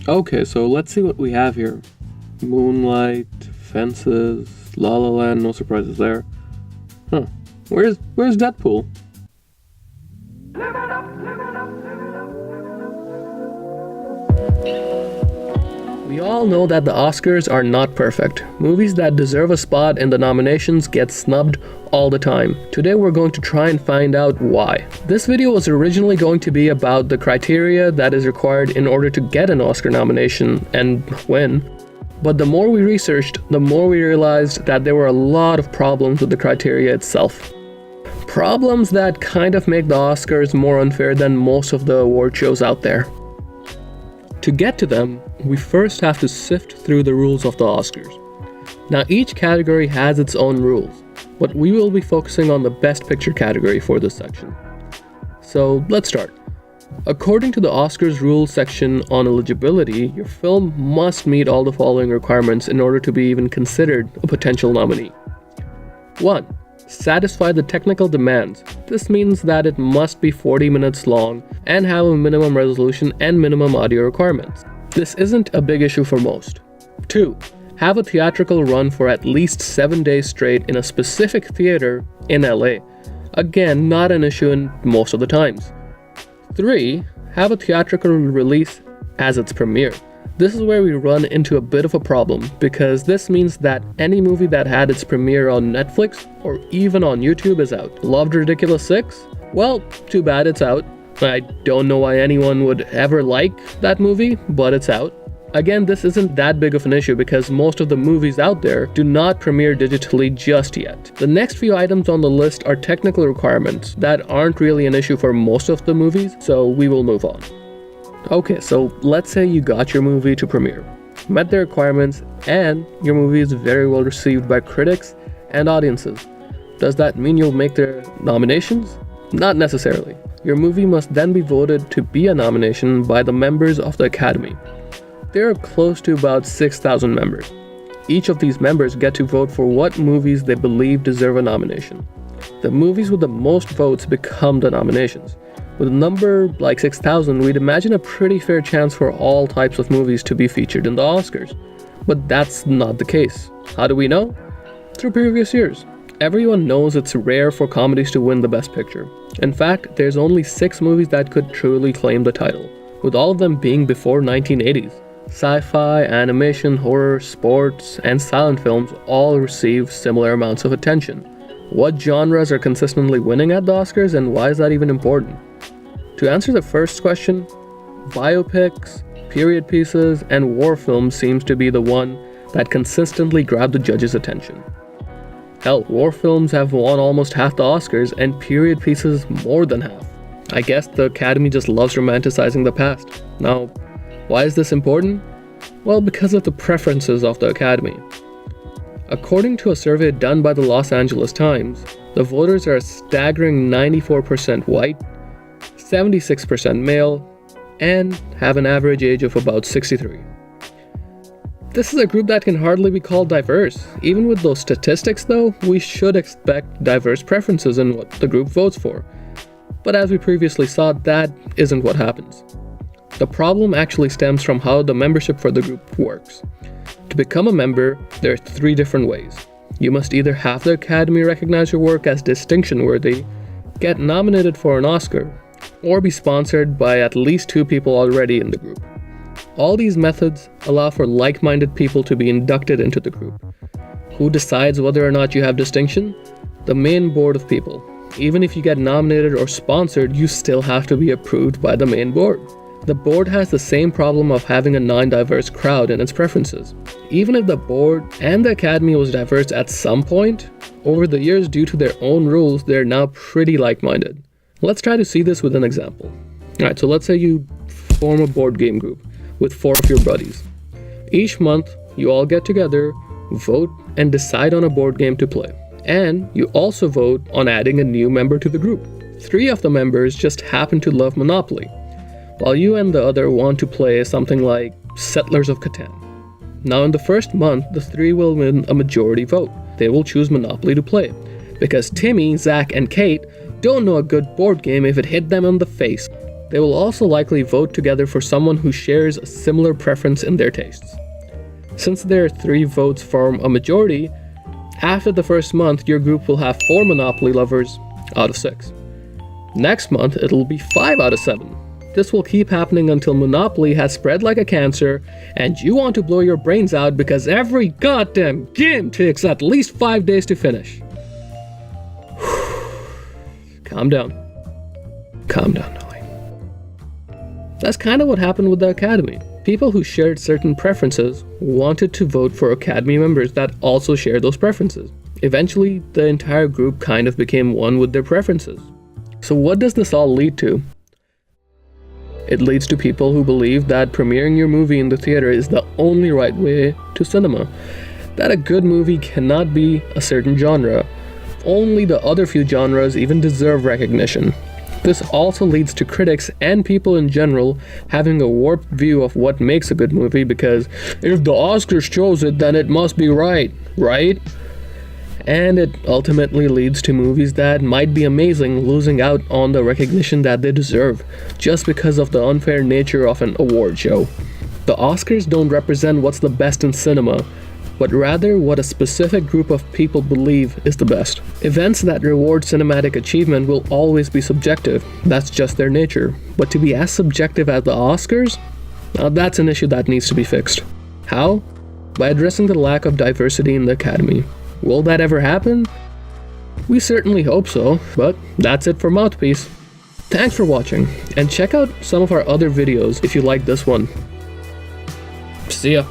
Okay, so let's see what we have here. Moonlight, Fences, La La Land, no surprises there. Huh. Where's Deadpool? We all know that the Oscars are not perfect. Movies that deserve a spot in the nominations get snubbed all the time. Today we're going to try and find out why. This video was originally going to be about the criteria that is required in order to get an Oscar nomination and win. But the more we researched, the more we realized that there were a lot of problems with the criteria itself. Problems that kind of make the Oscars more unfair than most of the award shows out there. To get to them, we first have to sift through the rules of the Oscars. Now each category has its own rules, but we will be focusing on the Best Picture category for this section. So let's start. According to the Oscars rules section on eligibility, your film must meet all the following requirements in order to be even considered a potential nominee. 1. Satisfy the technical demands. This means that it must be 40 minutes long and have a minimum resolution and minimum audio requirements. This isn't a big issue for most. 2. Have a theatrical run for at least 7 days straight in a specific theater in LA. Again, not an issue in most of the times. 3. Have a theatrical release as its premiere. This is where we run into a bit of a problem, because this means that any movie that had its premiere on Netflix or even on YouTube is out. Loved Ridiculous 6? Well, too bad it's out. I don't know why anyone would ever like that movie, but it's out. Again, this isn't that big of an issue because most of the movies out there do not premiere digitally just yet. The next few items on the list are technical requirements that aren't really an issue for most of the movies, so we will move on. Okay, so let's say you got your movie to premiere, met the requirements, and your movie is very well received by critics and audiences. Does that mean you'll make the nominations? Not necessarily. Your movie must then be voted to be a nomination by the members of the Academy. There are close to about 6,000 members. Each of these members get to vote for what movies they believe deserve a nomination. The movies with the most votes become the nominations. With a number like 6,000, we'd imagine a pretty fair chance for all types of movies to be featured in the Oscars. But that's not the case. How do we know? Through previous years. Everyone knows it's rare for comedies to win the Best Picture. In fact, there's only 6 movies that could truly claim the title, with all of them being before 1980s. Sci-fi, animation, horror, sports, and silent films all receive similar amounts of attention. What genres are consistently winning at the Oscars, and why is that even important? To answer the first question, biopics, period pieces, and war films seems to be the one that consistently grab the judges' attention. Hell, war films have won almost half the Oscars and period pieces more than half. I guess the Academy just loves romanticizing the past. Now, why is this important? Well, because of the preferences of the Academy. According to a survey done by the Los Angeles Times, the voters are a staggering 94% white, 76% male, and have an average age of about 63. This is a group that can hardly be called diverse. Even with those statistics though, we should expect diverse preferences in what the group votes for. But as we previously saw, that isn't what happens. The problem actually stems from how the membership for the group works. To become a member, there are 3 different ways. You must either have the Academy recognize your work as distinction worthy, get nominated for an Oscar, or be sponsored by at least 2 people already in the group. All these methods allow for like-minded people to be inducted into the group. Who decides whether or not you have distinction? The main board of people. Even if you get nominated or sponsored, you still have to be approved by the main board. The board has the same problem of having a non-diverse crowd in its preferences. Even if the board and the Academy was diverse at some point, over the years due to their own rules, they're now pretty like-minded. Let's try to see this with an example. Alright, so let's say you form a board game group with 4 of your buddies. Each month, you all get together, vote, and decide on a board game to play. And you also vote on adding a new member to the group. 3 of the members just happen to love Monopoly, while you and the other want to play something like Settlers of Catan. Now in the first month, the 3 will win a majority vote. They will choose Monopoly to play, because Timmy, Zach, and Kate don't know a good board game if it hit them on the face. They will also likely vote together for someone who shares a similar preference in their tastes. Since their 3 votes form a majority, after the first month your group will have 4 Monopoly lovers out of 6. Next month it'll be 5 out of 7. This will keep happening until Monopoly has spread like a cancer and you want to blow your brains out because every goddamn game takes at least 5 days to finish. Calm down. Calm down, Nelly. That's kind of what happened with the Academy. People who shared certain preferences wanted to vote for Academy members that also share those preferences. Eventually, the entire group kind of became one with their preferences. So what does this all lead to? It leads to people who believe that premiering your movie in the theater is the only right way to cinema. That a good movie cannot be a certain genre. Only the other few genres even deserve recognition. This also leads to critics and people in general having a warped view of what makes a good movie because if the Oscars chose it, then it must be right? And it ultimately leads to movies that might be amazing losing out on the recognition that they deserve just because of the unfair nature of an award show. The Oscars don't represent what's the best in cinema, but rather what a specific group of people believe is the best. Events that reward cinematic achievement will always be subjective, that's just their nature. But to be as subjective as the Oscars? Now that's an issue that needs to be fixed. How? By addressing the lack of diversity in the Academy. Will that ever happen? We certainly hope so, but that's it for Mouthpiece. Thanks for watching, and check out some of our other videos if you like this one. See ya.